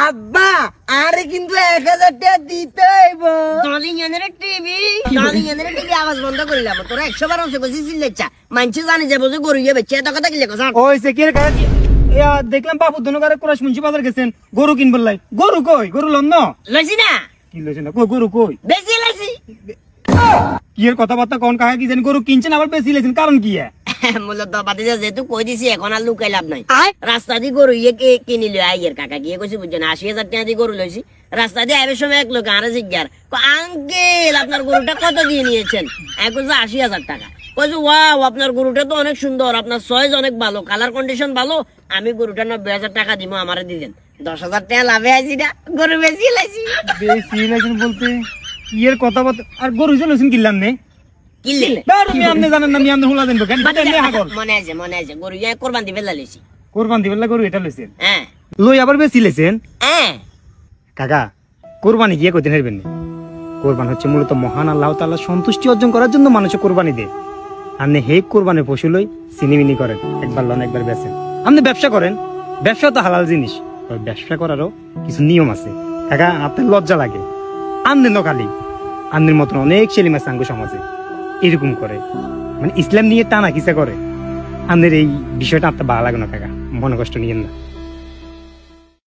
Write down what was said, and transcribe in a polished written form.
আব্বা আরে কিন্তু 1000 টাকা দিতে হইব। দলিয়ানের টিভি আওয়াজ বন্ধ করিলাম। তোরা 100 বার হচ্ছে কইছিস লেচা মানছে জানি যাবো যে গরু ইয়ে বেচে এত কথা কি লেখা ওইছে কি রে দেখলাম বাবু দনকারে কুরাশ মুন্সি বাজার গেছেন গরু কিনবার লাই। গরু কই? গরু লন না লইছি না কি লইছে না কই? গরু কই? বেশি লাইছি। কি এর কথাবার্তা কোন কাহে কি জানি গরু কিনছেন আবার বেশি লেছেন কারণ কি? মূলত বাতিজা যেহেতু কই দিছি এখন আর লুকাই লাভ নাই। রাস্তা দিয়ে গরু ইয়ে কিনিল আইয়ের কাকা গিয়ে কইছি বুঝছেন 80,000 টাকা দিয়ে গরু লইছি। রাস্তা দিয়ে আইবার সময় এক লোক আরে জিজ্ঞার আঙ্কেল আপনার গরুটা কত দিয়ে নিয়েছেন? এক কইছে 80,000 টাকা। কইছে ওয়াও আপনার গরুটা তো অনেক সুন্দর, আপনার চয়েস অনেক ভালো, কালার কন্ডিশন ভালো, আমি গরুটা 90,000 টাকা দিব আমারে দিবেন। 10,000 টাকা লাভে আইছি না, গরু বেশি লাইছি। বেশি লেছেন বলতে ইয়ের কথাবার্তা আর গরু লইছেন কিনলাম নে কিনলে আমি আপনি জানেন না আমি আপনি হুলা দেন কেন মনে আছে গরু ইয়ে কোরবান দিবে লাইছি। কোরবান দিবেন গরু এটা লইছেন? হ্যাঁ লই আবার বেশি লেছেন? হ্যাঁ কাকা কোরবানি গিয়ে কইতে পারবেন না। কোরবান হচ্ছে মূলত মহান আল্লাহ তাআলার সন্তুষ্টি অর্জন করার জন্য মানুষ কোরবানি দেয়। আপনি হে কোরবানির পশু লই সিনিমিনি করেন, একবার লন একবার বেচেন। আপনি ব্যবসা করেন, ব্যবসা তো হালাল জিনিস, তবে ব্যবসা করারও কিছু নিয়ম আছে। কাকা আপনার লজ্জা লাগে আনন্দ খালি আন্দের মতন অনেক সেলিম আছে আঙ্গু সমাজে এরকম করে, মানে ইসলাম নিয়ে টানা কিসা করে। আমাদের এই বিষয়টা আপনার ভালো লাগে না কাকা, মনে কষ্ট নিয়েন না।